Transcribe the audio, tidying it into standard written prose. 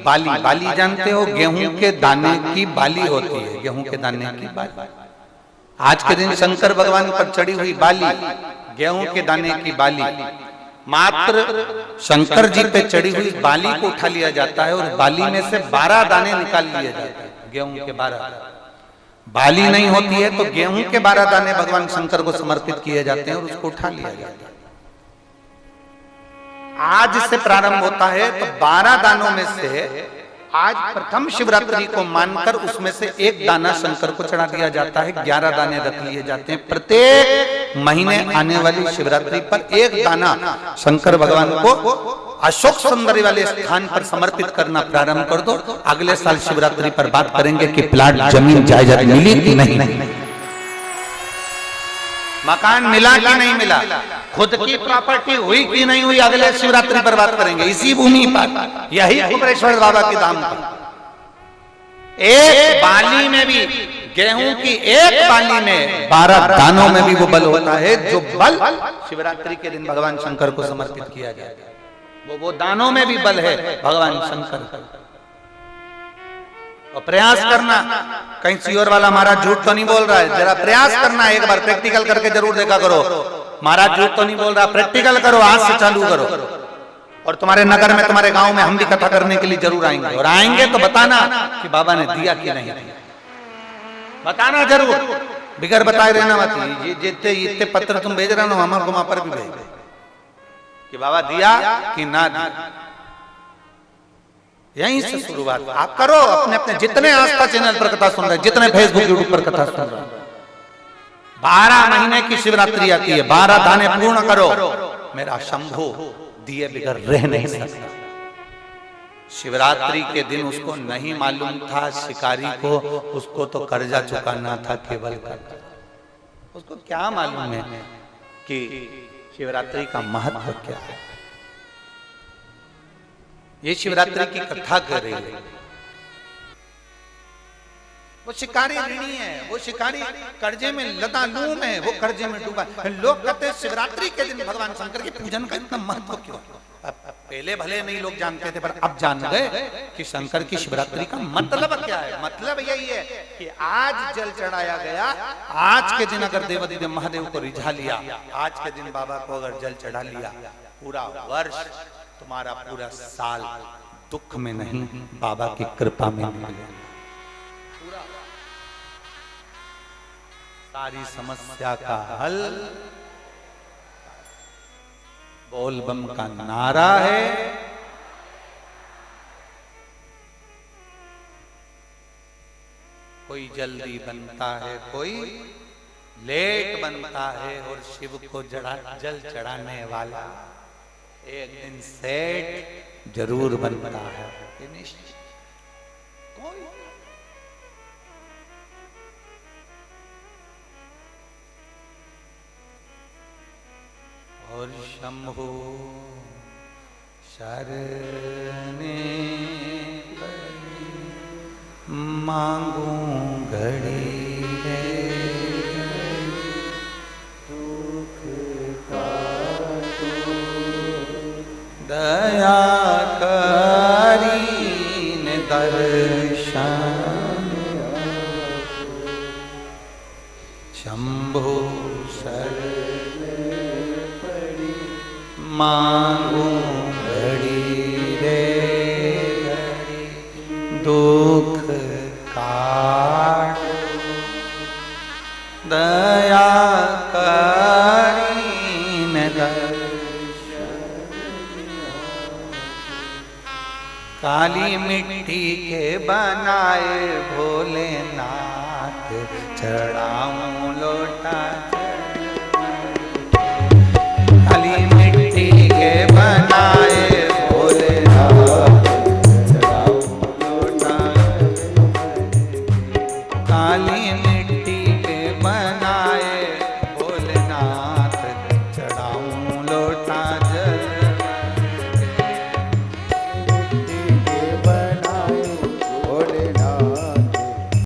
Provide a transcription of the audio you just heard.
बाली, बाली जानते हो, गेहूं के दाने की बाली होती है, गेहूं के दाने की बाली। आज के दिन शंकर भगवान पर चढ़ी हुई बाली, गेहूं के दाने की बाली, मात्र शंकर जी पे चढ़ी हुई बाली को उठा लिया जाता है और बाली में से 12 दाने निकाल लिए जाते हैं, गेहूं के 12। बाली नहीं होती है तो गेहूं के 12 दाने भगवान शंकर को समर्पित किए जाते हैं और उसको उठा लिया जाता है। आज से प्रारंभ होता है तो 12 दानों में से आज प्रथम शिवरात्रि को मानकर उसमें से एक दाना शंकर को चढ़ा दिया जाता है, 11 दाने रख लिए जाते हैं। प्रत्येक महीने आने वाली शिवरात्रि पर एक दाना शंकर भगवान को अशोक सुंदरी वाले स्थान पर समर्पित करना प्रारंभ कर दो। अगले साल शिवरात्रि पर बात करेंगे कि प्लाट जमीन जायदाद मिली कि नहीं, मकान मिला कि नहीं मिला, खुद की प्रॉपर्टी हुई कि नहीं हुई, अगले शिवरात्रि पर बात करेंगे। इसी भूमि पर, यही कुबेरेश्वर बाबा के धाम पर, एक बाली में भी, गेहूं की एक बाली में 12 दानों में भी वो बल होता है जो बल शिवरात्रि के दिन भगवान शंकर को समर्पित किया जाता है। वो दानों में भी बल है भगवान शंकर। और प्रयास करना, कहीं सीओर वाला महाराज झूठ तो नहीं बोल रहा है, जरा प्रयास करना, एक बार प्रैक्टिकल करके जरूर देखा करो। महाराज झूठ तो नहीं बोल रहा, प्रैक्टिकल करो, आज से चालू करो। और तुम्हारे नगर में, तुम्हारे गांव में हम भी कथा करने के लिए जरूर आएंगे, और आएंगे तो बताना कि बाबा ने दिया कि नहीं, बताना जरूर, बिगर बताए रहना मत। जितने इतने पत्र तुम भेज रहे हो हमारे वहां पर भी भेज कि बाबा दिया कि ना दिया। यहीं से शुरुआत आप करो। अपने अपने जितने आस्था चैनल पर कथा सुन रहे, जितने फेसबुक यूट्यूब पर कथा सुन रहे, 12 महीने की शिवरात्रि आती है, 12 दाने पूर्ण करो। मेरा शंभू दिए बिगर रह नहीं सकता। शिवरात्रि के दिन उसको नहीं मालूम था शिकारी को, उसको तो कर्जा चुकाना था केवल कर्जा। उसको क्या मालूम है कि शिवरात्रि का महत्व क्या है। ये शिवरात्रि की कथा कर रही है। वो शिकारी ऋणी है, वो शिकारी कर्जे में लतालूम है, वो कर्जे में डूबा। लोग कहते हैं शिवरात्रि के दिन भगवान शंकर के पूजन का इतना महत्व क्यों। पहले भले नहीं लोग जानते थे, पर अब जान गए कि शंकर की शिवरात्रि का मतलब क्या है। मतलब यही है कि आज जल चढ़ाया गया, आज के दिन अगर देवादिदेव महादेव को रिझा लिया, आज के दिन बाबा को अगर जल चढ़ा लिया, पूरा वर्ष, तुम्हारा पूरा साल दुख में नहीं, बाबा की कृपा में मिलेगा। सारी समस्या का हल बोल बम का नारा है। कोई जल्दी बनता है, कोई लेट बनता है, और शिव को जल चढ़ाने वाला एक दिन सेठ जरूर बनता है। कोई और शंभो शरणे मांगू घड़ी है, दुख का दया करीन दर्शन, शंभो मांगू घड़ी रे घड़ी, दुख काट दया करीन दर्शन। काली मिट्टी के बनाए भोलेनाथ, चढ़ाऊं लोटा